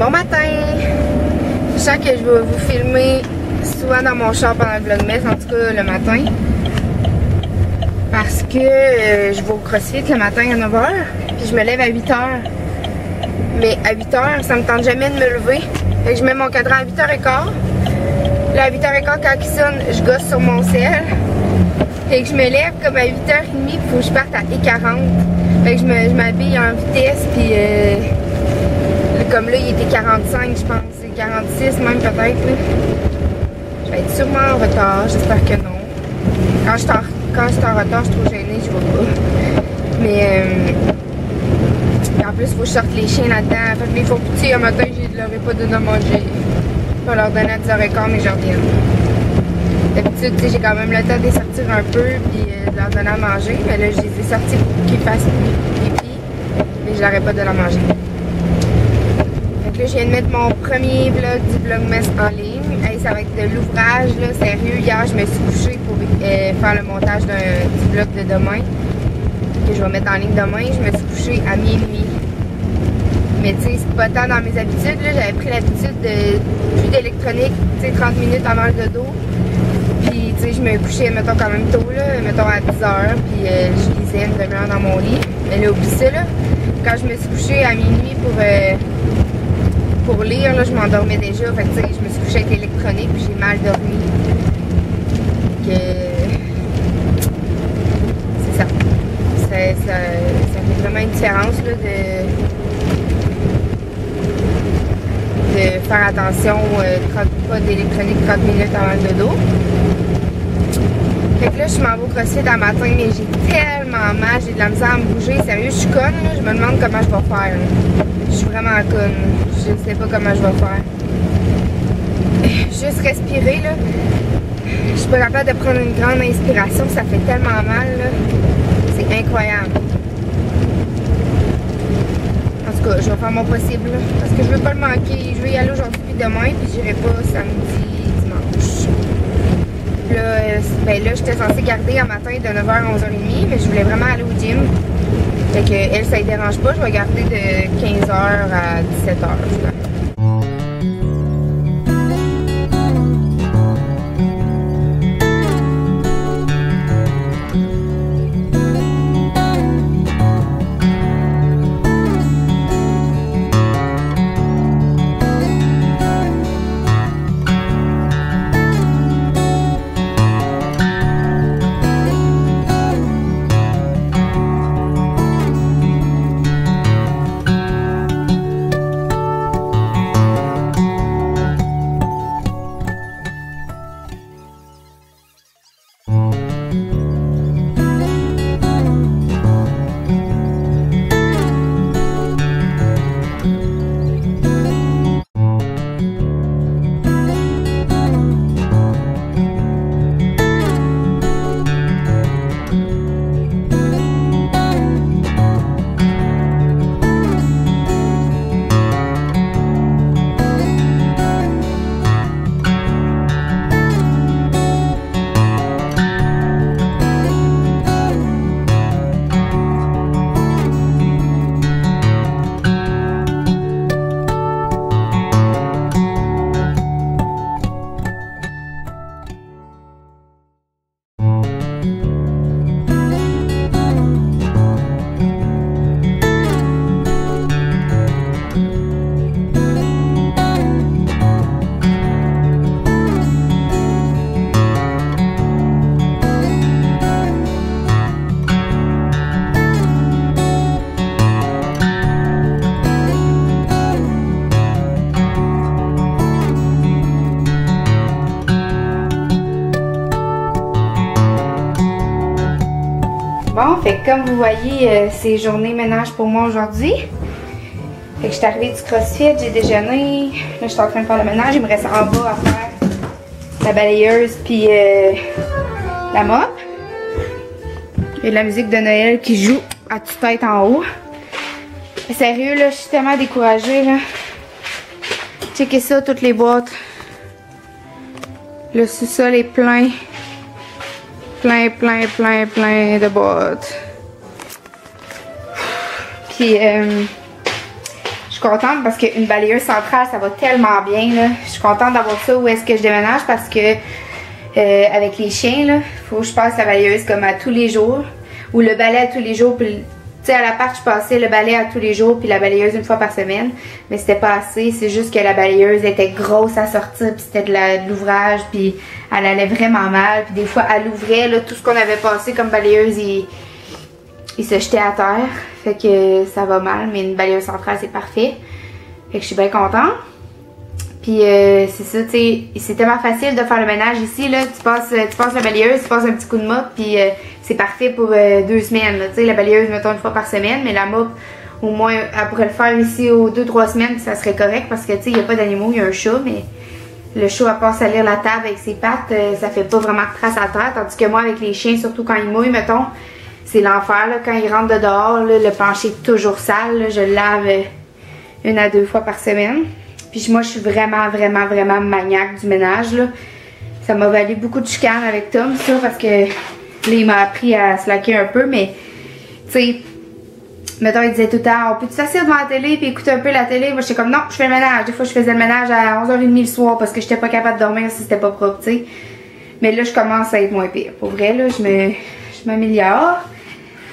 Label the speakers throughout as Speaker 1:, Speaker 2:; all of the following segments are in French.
Speaker 1: Bon matin! Je sens que je vais vous filmer souvent dans mon char pendant le vlogmas, en tout cas le matin. Parce que je vais au CrossFit le matin à 9h, puis je me lève à 8h. Mais à 8h, ça me tente jamais de me lever. Fait que je mets mon cadran à 8h15. Là, à 8h15, quand il sonne, je gosse sur mon ciel. Fait que je me lève comme à 8h30, puis faut que je parte à 1h40. Fait que je m'habille en vitesse, puis comme là, il était 45, je pense. C'est 46 même peut-être. Je vais être sûrement en retard, j'espère que non. Quand je suis en retard, je suis trop gênée, je vois pas. Mais en plus, il faut que je sorte les chiens là-dedans. Fait que les faux petits, un matin, je leur ai pas donné à manger. Je vais leur donner à 10h15, mais je reviens. D'habitude, j'ai quand même le temps de les sortir un peu puis de leur donner à manger. Mais là, je les ai sortis pour qu'ils fassent pipi. Mais je leur ai pas donné à manger. Donc là, je viens de mettre mon premier vlog du Vlogmas en ligne. Hey, ça va être de l'ouvrage, là, sérieux. Hier, je me suis couchée pour faire le montage du vlog de demain. Que je vais mettre en ligne demain. Je me suis couchée à minuit. Mais tu sais, c'est pas tant dans mes habitudes. J'avais pris l'habitude de plus d'électronique, tu sais, 30 minutes avant le dodo. Puis tu sais, je me couchais, mettons, quand même tôt, là, mettons à 10h. Puis je lisais une demi-heure dans mon lit. Mais là, oublie ça, là. Quand je me suis couchée à minuit pour lire, là, je m'endormais déjà. Fait que tu sais, je me suis couchée avec l'électronique, puis j'ai mal dormi. Que c'est ça. Ça fait vraiment une différence, là, de faire attention, pas d'électronique 30 minutes avant le dodo. Fait que là, je m'en vais au CrossFit à matin, mais j'ai tellement mal, j'ai de la misère à me bouger. Sérieux, je suis conne, là, je me demande comment je vais faire. Là. Je suis vraiment conne, je ne sais pas comment je vais faire. Juste respirer, là. Je suis pas capable de prendre une grande inspiration, ça fait tellement mal, là. C'est incroyable. En tout cas, je vais faire mon possible, là, parce que je veux pas le manquer. Je veux y aller aujourd'hui puis demain, puis j'irai pas samedi, dimanche. Là, ben là, j'étais censée garder un matin de 9h à 11h30, mais je voulais vraiment aller au gym. Fait que elle, ça ne dérange pas, je vais garder de 15h à 17h. Bon, fait que comme vous voyez, c'est journée ménage pour moi aujourd'hui. Fait que je suis arrivée du CrossFit, j'ai déjeuné. Là, je suis en train de faire le ménage. Il me reste en bas à faire la balayeuse puis la mop. Il y a de la musique de Noël qui joue à toute tête en haut. Mais sérieux, là, je suis tellement découragée, là. Checkez ça, toutes les boîtes. Le sous-sol est plein. Plein de boîtes. Puis, je suis contente parce qu'une balayeuse centrale, ça va tellement bien, là. Je suis contente d'avoir ça où est-ce que je déménage parce que avec les chiens, là, faut que je passe la balayeuse comme à tous les jours. Ou le balai à tous les jours. Puis, tu sais, à l'appart, je passais le balai à tous les jours puis la balayeuse une fois par semaine. Mais c'était pas assez. C'est juste que la balayeuse était grosse à sortir puis c'était de l'ouvrage puis elle allait vraiment mal. Puis des fois, elle ouvrait, là, tout ce qu'on avait passé comme balayeuse, il se jetait à terre. Fait que ça va mal. Mais une balayeuse centrale, c'est parfait. Fait que je suis bien contente. Puis c'est ça, tu sais, c'est tellement facile de faire le ménage ici, là. Tu passes la balayeuse, tu passes un petit coup de mop, puis c'est parfait pour 2 semaines, tu sais. La balayeuse, mettons, une fois par semaine, mais la mop, au moins, elle pourrait le faire ici aux 2-3 semaines, puis ça serait correct, parce que, tu sais, il n'y a pas d'animaux, il y a un chat, mais le chat, à part salir la table avec ses pattes, ça fait pas vraiment de traces à terre, tandis que moi, avec les chiens, surtout quand ils mouillent, mettons, c'est l'enfer, là. Quand ils rentrent de dehors, là, le plancher est toujours sale, là. Je le lave 1 à 2 fois par semaine. Puis moi, je suis vraiment maniaque du ménage, là. Ça m'a valu beaucoup de chicanes avec Tom, ça, parce que là, il m'a appris à slacker un peu, mais, tu sais, mettons, il disait tout le temps, on peut-tu s'asseoir devant la télé puis écouter un peu la télé? Moi, j'étais comme, non, je fais le ménage. Des fois, je faisais le ménage à 11h30 le soir parce que j'étais pas capable de dormir si c'était pas propre, tu sais. Mais là, je commence à être moins pire. Pour vrai, là, je m'améliore.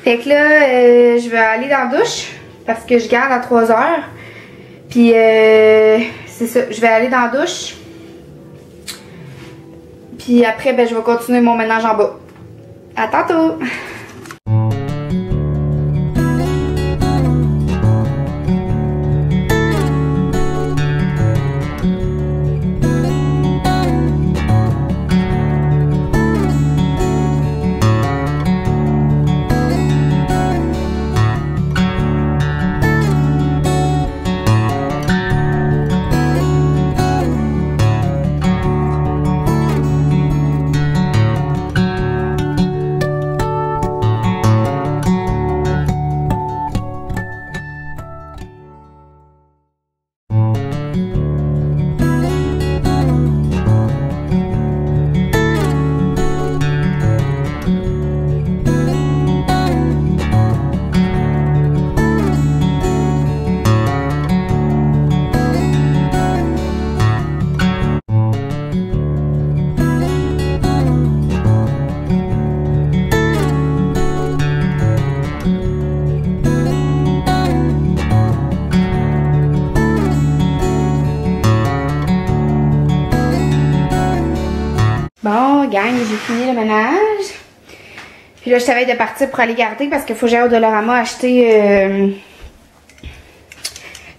Speaker 1: Fait que là, je vais aller dans la douche parce que je garde à 3h. Puis, c'est ça, je vais aller dans la douche. Puis après, ben, je vais continuer mon ménage en bas. À tantôt! Bon, gang, j'ai fini le ménage. Puis là, je savais de partir pour aller garder parce qu'il faut que j'aille au Dollarama acheter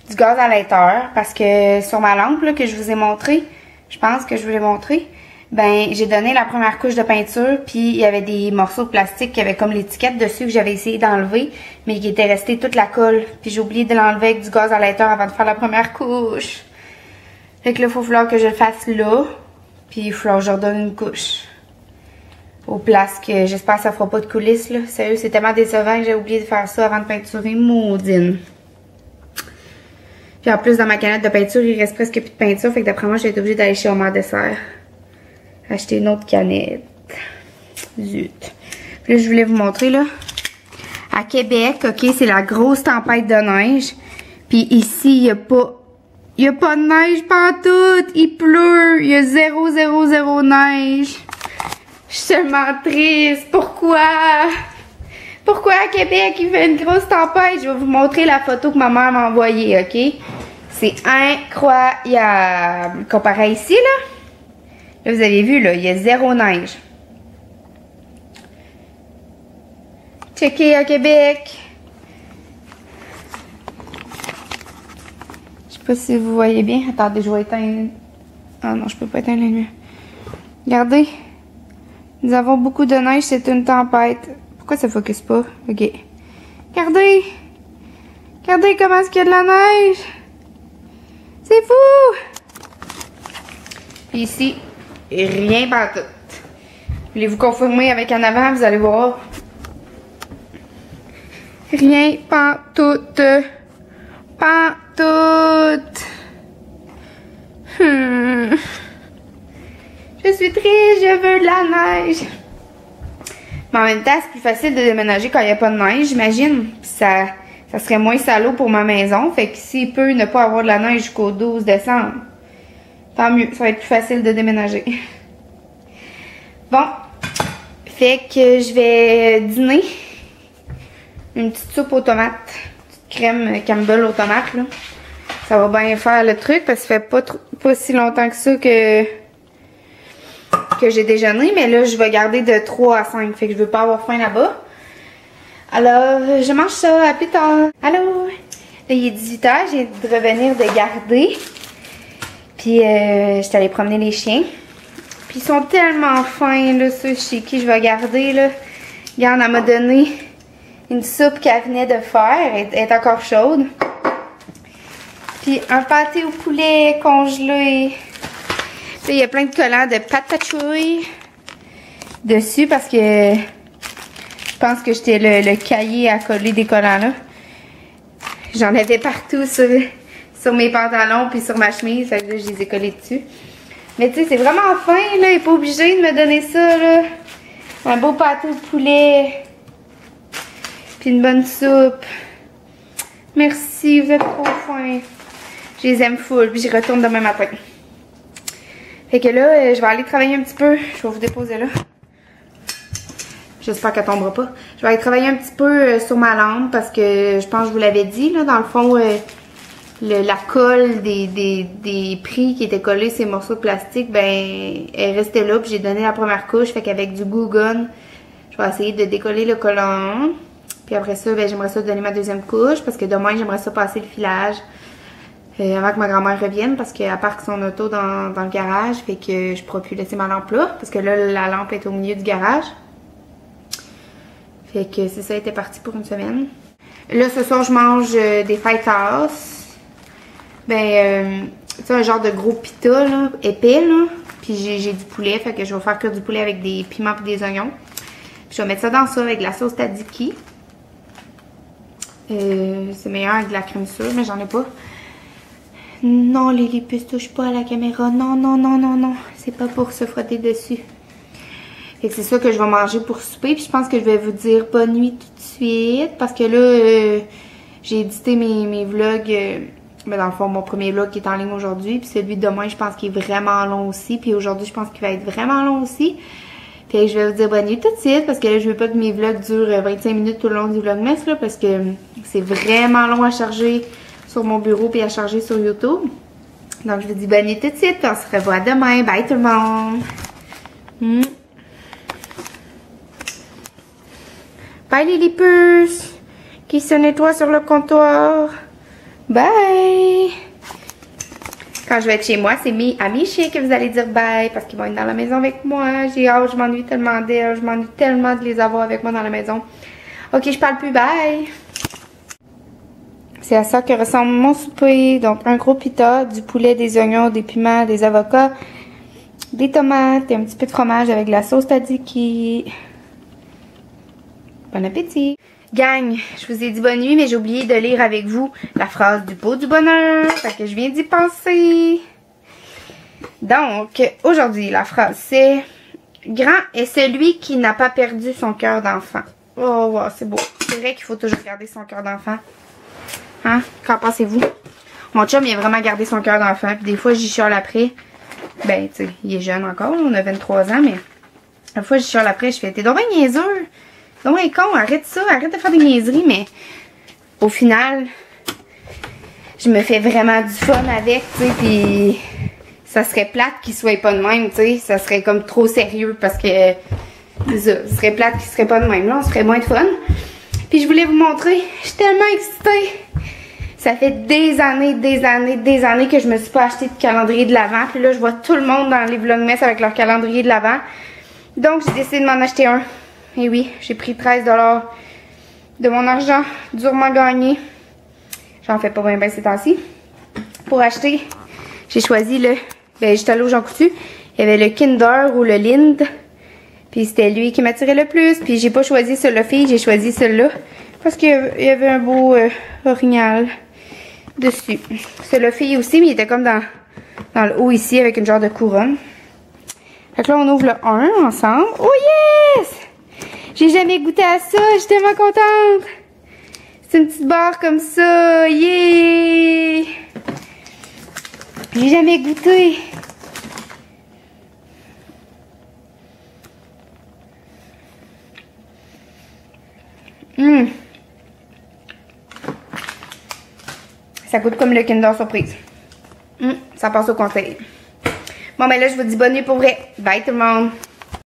Speaker 1: du gaz à l'éther. Parce que sur ma lampe là, que je vous ai montré, je pense que je vous l'ai montré, ben j'ai donné la première couche de peinture. Puis il y avait des morceaux de plastique qui avaient comme l'étiquette dessus que j'avais essayé d'enlever, mais qui était resté toute la colle. Puis j'ai oublié de l'enlever avec du gaz à l'éther avant de faire la première couche. Fait que là, il faut falloir que je le fasse là. Puis il va falloir que je redonne une couche. Aux places que j'espère que ça fera pas de coulisses, là. Sérieux, c'est tellement décevant que j'ai oublié de faire ça avant de peinturer. Maudine. Puis en plus, dans ma canette de peinture, il reste presque plus de peinture. Fait que d'après moi, j'ai été obligée d'aller chez Omar Dessert. Acheter une autre canette. Zut. Puis là, je voulais vous montrer, là. À Québec, ok, c'est la grosse tempête de neige. Puis ici, il n'y a pas... Il n'y a pas de neige pantoute, il pleut, il y a 0 neige. Je suis tellement triste. Pourquoi? Pourquoi à Québec il fait une grosse tempête? Je vais vous montrer la photo que ma mère m'a envoyée, ok? C'est incroyable. Comparé à ici, là. Là, vous avez vu, là, il y a 0 neige. Checkez à Québec. Je sais pas si vous voyez bien. Attendez, je vais éteindre. Ah non, je peux pas éteindre la lumière. Regardez. Nous avons beaucoup de neige, c'est une tempête. Pourquoi ça focus pas? Ok. Regardez. Regardez comment est-ce qu'il y a de la neige. C'est fou! Puis ici, rien partout. Voulez-vous confirmer avec en avant? Vous allez voir. Rien pantoute. Pantoute. Je suis triste, je veux de la neige. Mais en même temps, c'est plus facile de déménager quand il n'y a pas de neige, j'imagine. Ça ça serait moins salaud pour ma maison. Fait que s'il peut ne pas avoir de la neige jusqu'au 12 décembre, tant mieux, ça va être plus facile de déménager. Bon, fait que je vais dîner. Une petite soupe aux tomates, une petite crème Campbell aux tomates, là. Ça va bien faire le truc parce que ça fait pas si longtemps que ça que j'ai déjeuné. Mais là, je vais garder de 3 à 5, fait que je veux pas avoir faim là-bas. Alors, je mange ça, à plus tard. Allô? Là, il est 18h, j'ai de revenir de garder. Puis, j'étais allée promener les chiens. Puis, ils sont tellement fins, là, ceux chez qui je vais garder, là. Regarde, elle m'a donné une soupe qu'elle venait de faire. Elle est encore chaude. Puis, un pâté au poulet congelé. Là, il y a plein de collants de pâte patchouille dessus parce que je pense que j'étais le cahier à coller des collants là. J'en avais partout sur mes pantalons puis sur ma chemise. Fait que là, je les ai collés dessus. Mais tu sais, c'est vraiment fin là. Il n'est pas obligé de me donner ça là. Un beau pâté au poulet. Puis une bonne soupe. Merci, vous êtes trop fins. Je les aime full. Puis j'y retourne demain matin. Fait que là, je vais aller travailler un petit peu. Je vais vous déposer là. J'espère qu'elle tombera pas. Je vais aller travailler un petit peu sur ma lampe parce que je pense que je vous l'avais dit, là, dans le fond, la colle des prix qui étaient collés ces morceaux de plastique, ben, elle restait là, puis j'ai donné la première couche, fait qu'avec du glue gun, je vais essayer de décoller le collant. Puis après ça, ben, j'aimerais ça donner ma deuxième couche parce que demain, j'aimerais ça passer le filage avant que ma grand-mère revienne parce qu'elle parque son auto dans le garage, fait que je pourrais plus laisser ma lampe là parce que là, la lampe est au milieu du garage. Fait que c'est ça, était parti pour une semaine. Là, ce soir, je mange des fajitas. Ben, c'est un genre de gros pita, là, épais, là. Puis j'ai du poulet, fait que je vais faire cuire du poulet avec des piments et des oignons. Puis je vais mettre ça dans ça avec de la sauce tzatziki. C'est meilleur avec de la crème sûre, mais j'en ai pas. Non, Lily, puce, touche pas à la caméra. Non, non, non, non, non. C'est pas pour se frotter dessus. Fait que c'est ça que je vais manger pour souper. Puis je pense que je vais vous dire bonne nuit tout de suite. Parce que là, j'ai édité mes vlogs. Mais dans le fond, mon premier vlog qui est en ligne aujourd'hui. Puis celui de demain, je pense qu'il est vraiment long aussi. Puis aujourd'hui, je pense qu'il va être vraiment long aussi. Fait que je vais vous dire bonne nuit tout de suite. Parce que là, je veux pas que mes vlogs durent 25 minutes tout le long du vlogmas. Là, parce que c'est vraiment long à charger sur mon bureau puis à charger sur YouTube. Donc, je vous dis bonne nuit tout de suite. Puis on se revoit demain. Bye tout le monde. Bye Lily Puce, qui se nettoie sur le comptoir. Bye. Quand je vais être chez moi, c'est à mes chiens que vous allez dire bye parce qu'ils vont être dans la maison avec moi. J'ai hâte, je m'ennuie tellement d'elles. Je m'ennuie tellement de les avoir avec moi dans la maison. Ok, je parle plus, bye. C'est à ça que ressemble mon souper. Donc, un gros pita, du poulet, des oignons, des piments, des avocats, des tomates et un petit peu de fromage avec de la sauce tzatziki. Bon appétit! Gang, je vous ai dit bonne nuit, mais j'ai oublié de lire avec vous la phrase du pot du bonheur. Fait que je viens d'y penser. Donc, aujourd'hui, la phrase c'est « Grand est celui qui n'a pas perdu son cœur d'enfant. » Oh, wow, c'est beau. C'est vrai qu'il faut toujours garder son cœur d'enfant. Hein? Qu'en pensez-vous? Mon chum, il a vraiment gardé son cœur d'enfant. Puis des fois, j'y chiale après. Ben, tu sais, il est jeune encore. On a 23 ans, mais des fois, j'y chiale après. Je fais « T'es donc bien niaiseux! » Non, mais con, arrête ça, arrête de faire des niaiseries, mais au final, je me fais vraiment du fun avec, tu sais, puis ça serait plate qu'il soit pas de même, tu sais, ça serait comme trop sérieux parce que ça serait plate qu'il serait pas de même, là, on se ferait moins de fun. Puis je voulais vous montrer, je suis tellement excitée. Ça fait des années que je me suis pas acheté de calendrier de l'Avent, puis là, je vois tout le monde dans les vlogmas avec leur calendrier de l'Avent. Donc, j'ai décidé de m'en acheter un. Et oui, j'ai pris 13 $ de mon argent durement gagné. J'en fais pas bien ces temps-ci. Pour acheter, j'ai choisi le... Ben, j'étais allée au Jean Coutu. Il y avait le Kinder ou le Lind. Puis c'était lui qui m'attirait le plus. Puis j'ai pas choisi celui-là fille, j'ai choisi celui-là. Parce qu'il y avait un beau orignal dessus. Celui-là fille aussi, mais il était comme dans le haut ici avec une genre de couronne. Fait que là, on ouvre le 1 ensemble. Oh yes! J'ai jamais goûté à ça, je suis tellement contente. C'est une petite barre comme ça. Yeah! J'ai jamais goûté. Ça goûte comme le Kinder Surprise. Ça passe au conseil. Bon, ben là, je vous dis bonne nuit pour vrai. Bye tout le monde.